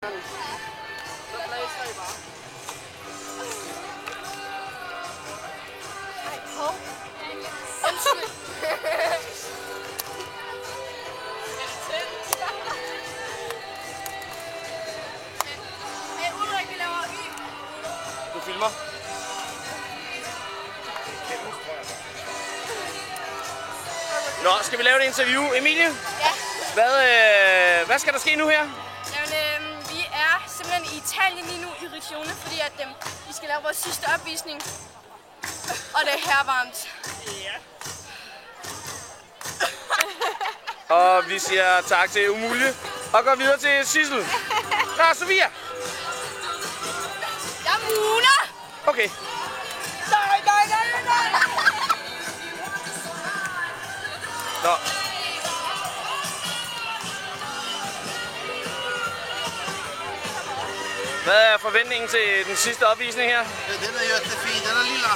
Så blæser I bare. Ej, hov. Undskyld. Hey, Ulrik, vi laver Y. Du filmer? Nå, skal vi lave et interview? Emilie? Ja. Hvad skal der ske nu her? Jamen, vi er simpelthen i Italien lige nu i Regione, fordi at vi skal lave vores sidste opvisning. Og det er her varmt. Ja. Og vi siger tak til Umulie og går videre til Sissel. Nå, Sofia. Jeg er Muna! Okay. Nej. Nå. Hvad er forventningen til den sidste opvisning her? Den är jättefin, den är lilla.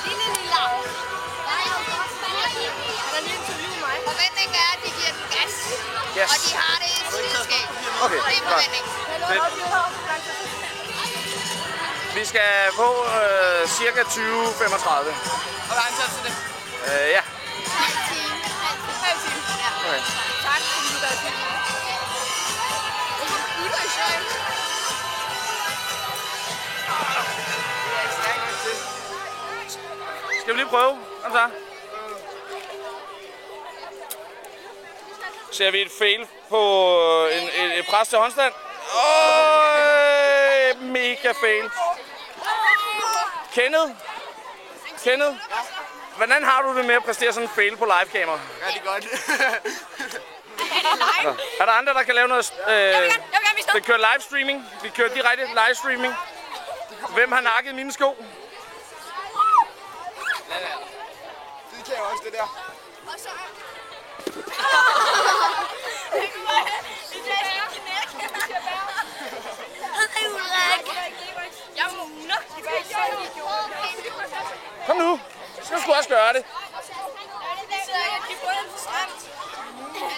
Lille. Han har lige interviewet mig. Forventningen er, at de giver den gas, Yes. og de har det skideskægt. Okay, Det er godt. forventningen. Vi skal på cirka 20:35. Hvor lang tid til det? Ja. Halv time. Halv time. Okay. Tak, fordi du gad til det. Ulrik, Skal vi lige prøve? Kom så. Ser vi et fail på et pres til håndstand? Mega fail. Kenneth? Hvordan har du det med at præstere sådan en fail på live-kamera? Rigtig godt. Er der andre, der kan lave noget? Jeg vil gerne vise Vi kører livestreaming. Vi kører direkte livestreaming. Hvem har nakket mine sko? Det kan jeg også, det der. Og så... Hej Ulrik! Jeg er Muna. Kom nu. Så skulle jeg også gøre det. Vi sidder ikke og kigger på den for stramt.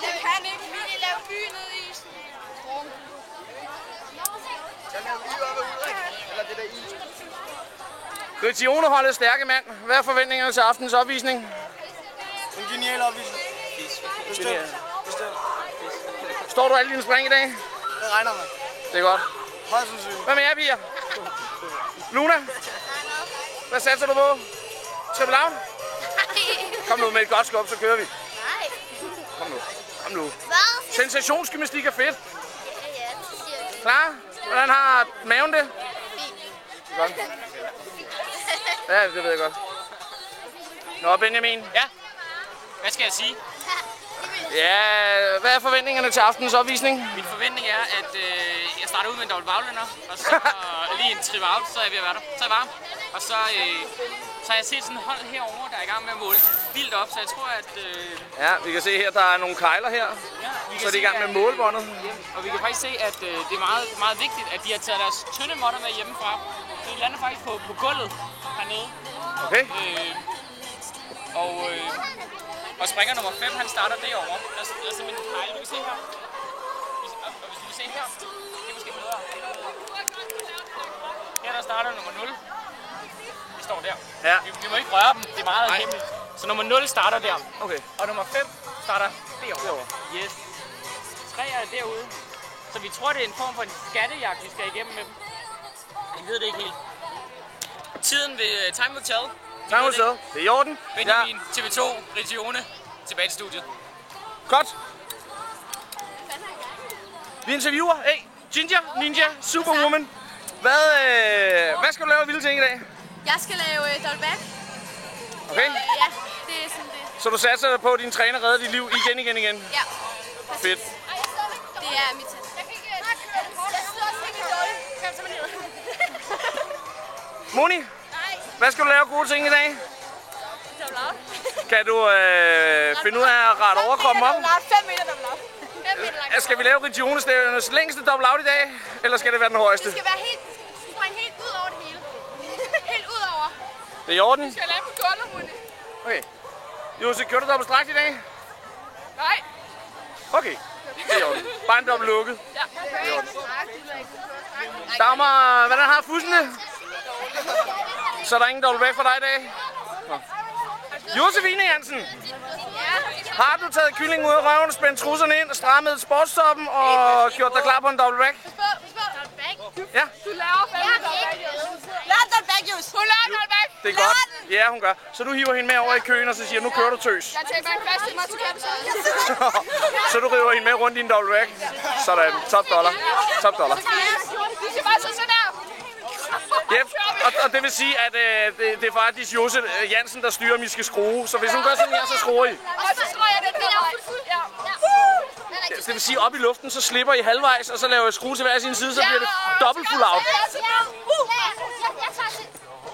Jeg kan ikke. Vi kan lave by nede i isen. Jeg laver lige op af Ulrik. Eller det der is. Regioneholdet stærke mand. Hvad er forventningerne til aftens opvisning? En genial opvisning. Bestemt. Står du alle dine spring i dag? Det regner med. Det er godt. Højst sandsynligt. Hvad med jer, piger? Luna? Hvad satser du på? Triple out? Kom nu med et godt skub, så kører vi. Kom nu. Hvad? Sensationsgymnastik er fedt. Ja, det siger jeg. Klar? Hvordan har maven det? Godt. Ja, det ved jeg godt. Nå, Benjamin. Ja, hvad skal jeg sige? Ja, hvad er forventningerne til aftens opvisning? Min forventning er, at jeg starter ud med en dobbelt baglænder, og så lige en trip out, så er jeg ved at være der. Så er jeg varm. Og så har jeg set sådan et hold herovre, der er i gang med at måle vildt op, så jeg tror, at... Ja, vi kan se her, der er nogle kejler her. Så er de i gang med målbåndet. Og vi kan faktisk se, at det er meget, meget vigtigt, at de har taget deres tynde måtter med hjemmefra. Så de lander faktisk på gulvet hernede. Okay. Og springer nummer 5, han starter derovre. Der er simpelthen en pejl, du kan se her. Og hvis du kan se her, det er måske bedre. Her der starter nummer 0. Det står der. Ja. Vi må ikke røre dem, det er meget hemmeligt. Så nummer 0 starter der. Okay. Og nummer 5 starter derovre. Yes. 3 er derude. Så vi tror, det er en form for en skattejagt, vi skal igennem med dem. Jeg ved det ikke helt. Tiden ved Time Will Tell. Tak for det. Det er i orden. Benjamin, TV2, Regione, tilbage til studiet. Godt. Vi interviewer. Hey, Ginger, Ninja, Superwoman. Hvad skal du lave af vilde ting i dag? Jeg skal lave double back. Okay. Ja, det er sådan det. Så du satser på, at din træner redder dit liv igen? Ja. Fedt. Det er mit tal. Moni, hvad skal du lave gode ting i dag? Kan du finde ud af at rette overkroppen op? 5 meter double out. 5 meter langt. Skal vi lave Regionestævnernes længste double out i dag? Eller skal det være den højeste? Det skal være helt, springe helt ud over det hele. Helt ud over. Det er i orden? Vi skal lande på gulvet, Moni. Okay. Jose, kører du dobbelt strakt i dag? Nej. Okay. Det er i orden. Bare en dobbelt lukket. Ja. Det er i orden. Dagmar, hvordan har fussen det? Så er der ingen dobbelt væk for dig i dag? Nå. Josefine Jansen, har du taget kyllingen ud af røven, spændt trusserne ind, strammet sportstoppen og gjort dig klar på en dobbelt væk? Ja. Du laver fandme Hun laver dobbelt. Det er godt. Ja, hun gør. Så du hiver hende med over i køen, og så siger, nu kører du tøs. Jeg tager en fast til mig, så kan du Så du river hende med rundt i en dobbelt væk. Sådan. Top dollar. Top dollar. Du skal bare så sådan der. Yep. Og det vil sige, at det er faktisk Jose Jansen, der styrer, om I skal skrue. Så hvis hun gør sådan her, så skruer I. Og så skruer jeg den der vej. Ja. Det vil sige, op i luften, så slipper I halvvejs, og så laver I skrue til hver sin side, så bliver det dobbelt full out. Jeg tager til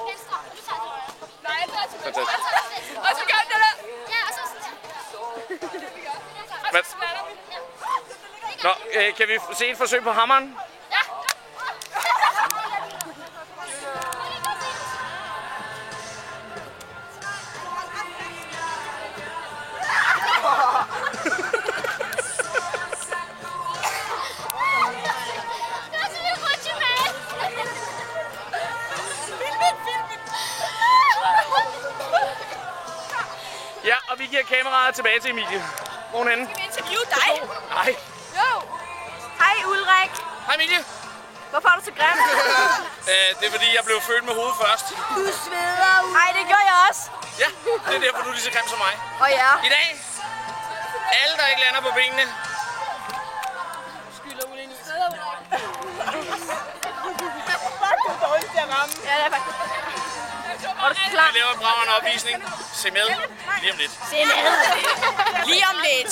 venstre, og du tager til højre. Nej, jeg tager til Fantastisk. venstre. Og så gør den det der. Ja, og så sådan. Hvad? Nå, kan vi se et forsøg på hammeren? Ja. Ja, og vi giver kameraet tilbage til Emilie. Hvor er hun henne? Skal vi interviewe dig? Nej. Jo. Hej Ulrik. Hej Emilie. Hvorfor er du så grim? Det er fordi, jeg blev født med hovedet først. Du sveder ud. Ej, det gør jeg også. Ja, det er derfor, du er lige så grim som mig. Og ja. I dag, alle der ikke lander på benene. Skylder ud ind i. Ja, det er faktisk. Og du er klar. Vi laver en bragerende opvisning. Se med lige om lidt. Se med. Lige om lidt.